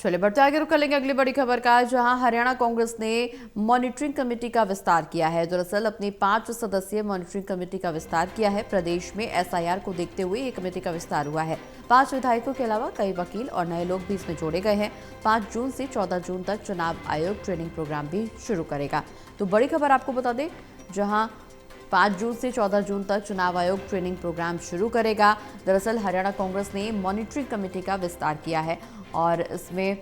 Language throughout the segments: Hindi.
चलिए बढ़ते आगे रुक कर लेंगे अगली बड़ी खबर का, जहां हरियाणा कांग्रेस ने मॉनिटरिंग कमेटी का विस्तार किया है। दरअसल अपनी 5 सदस्यीय मॉनिटरिंग कमेटी का विस्तार किया है। प्रदेश में एसआईआर को देखते हुए ये कमेटी का विस्तार हुआ है। 5 विधायकों के अलावा कई वकील और नए लोग भी इसमें जोड़े गए हैं। 5 जून से 14 जून तक चुनाव आयोग ट्रेनिंग प्रोग्राम भी शुरू करेगा। तो बड़ी खबर आपको बता दें, जहां 5 जून से 14 जून तक चुनाव आयोग ट्रेनिंग प्रोग्राम शुरू करेगा। दरअसल हरियाणा कांग्रेस ने मॉनिटरिंग कमेटी का विस्तार किया है और इसमें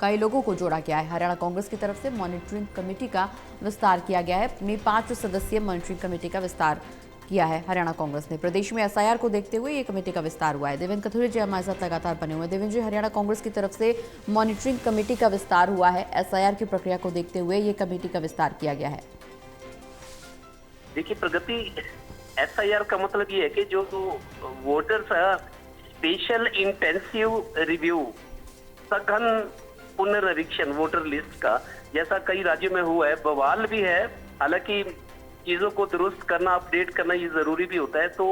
कई लोगों को जोड़ा गया है। हरियाणा कांग्रेस की तरफ से मॉनिटरिंग कमेटी का विस्तार किया गया है। अपनी 5 सदस्यीय मॉनिटरिंग कमेटी का विस्तार किया है हरियाणा कांग्रेस ने। प्रदेश में एसआईआर को देखते हुए ये कमेटी का विस्तार हुआ है। देवेंद्र कथुरिया जी हमारे साथ लगातार बने हुए हैं। देवेंद्र जी, हरियाणा कांग्रेस की तरफ से मॉनिटरिंग कमेटी का विस्तार हुआ है। एसआईआर की प्रक्रिया को देखते हुए ये कमेटी का विस्तार किया गया है। देखिए, प्रगति एसआईआर का मतलब ये है कि जो वोटर्स स्पेशल इंटेंसिव रिव्यू, सघन पुनर्निरीक्षण वोटर लिस्ट का, जैसा कई राज्यों में हुआ है, बवाल भी है। हालांकि चीजों को दुरुस्त करना, अपडेट करना ये जरूरी भी होता है। तो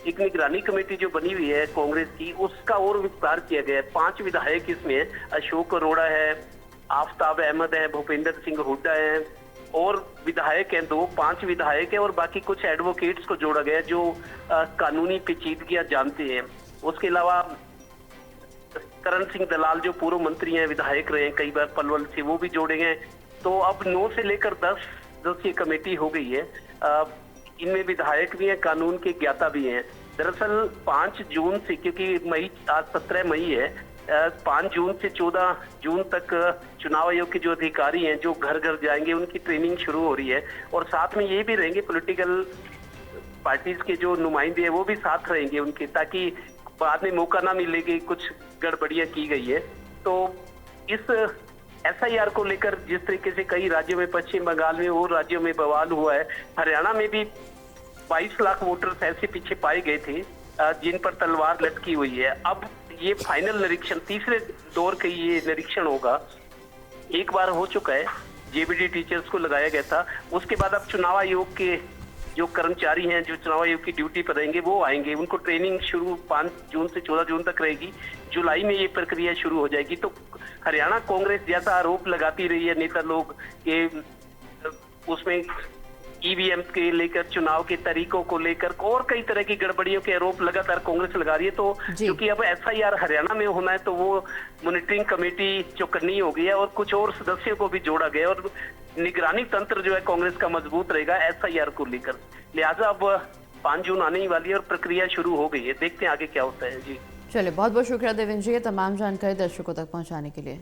एक निगरानी कमेटी जो बनी हुई है कांग्रेस की, उसका और विस्तार किया गया है। 5 विधायक इसमें, अशोक अरोड़ा है, आफ्ताब अहमद है, भूपेंद्र सिंह हुड्डा है और विधायक हैं 2, 5 विधायक है और बाकी कुछ एडवोकेट्स को जोड़ा गया जो कानूनी पेचीदगियां जानते हैं। उसके अलावा करण सिंह दलाल जो पूर्व मंत्री हैं, विधायक रहे हैं कई बार पलवल से, वो भी जोड़े गए। तो अब 9 से लेकर 10 सदस्यीय कमेटी हो गई है। इनमें विधायक भी हैं, कानून के ज्ञाता भी हैं। दरअसल 5 जून से, क्योंकि आज 17 मई है, 5 जून से 14 जून तक चुनाव आयोग के जो अधिकारी हैं, जो घर घर जाएंगे, उनकी ट्रेनिंग शुरू हो रही है। और साथ में ये भी रहेंगे, पॉलिटिकल पार्टीज के जो नुमाइंदे हैं वो भी साथ रहेंगे उनके, ताकि बाद में मौका ना मिले कि कुछ गड़बड़ियां की गई है। तो इस एसआईआर को लेकर जिस तरीके से कई राज्यों में, पश्चिम बंगाल में और राज्यों में बवाल हुआ है, हरियाणा में भी 22 लाख वोटर्स ऐसे पीछे पाए गए थे जिन पर तलवार लटकी हुई है। अब ये फाइनल निरीक्षण, तीसरे दौर का ये निरीक्षण होगा। एक बार हो चुका है, जेबीटी टीचर्स को लगाया गया था। उसके बाद अब चुनाव आयोग के जो कर्मचारी हैं, जो चुनाव आयोग की ड्यूटी पर रहेंगे, वो आएंगे। उनको ट्रेनिंग शुरू 5 जून से 14 जून तक रहेगी। जुलाई में ये प्रक्रिया शुरू हो जाएगी। तो हरियाणा कांग्रेस जैसा आरोप लगाती रही है नेता लोग कि उसमें ईवीएम के लेकर, चुनाव के तरीकों को लेकर और कई तरह की गड़बड़ियों के आरोप लगातार कांग्रेस लगा रही है। तो क्योंकि अब एसआईआर हरियाणा में होना है, तो वो मॉनिटरिंग कमेटी जो करनी होगी है और कुछ और सदस्यों को भी जोड़ा गया और निगरानी तंत्र जो है कांग्रेस का मजबूत रहेगा एसआईआर को लेकर। लिहाजा अब 5 जून आने ही वाली है और प्रक्रिया शुरू हो गई है। देखते हैं आगे क्या होता है। जी चलिए, बहुत बहुत शुक्रिया देवेंद्र जी, तमाम जानकारी दर्शकों तक पहुंचाने के लिए।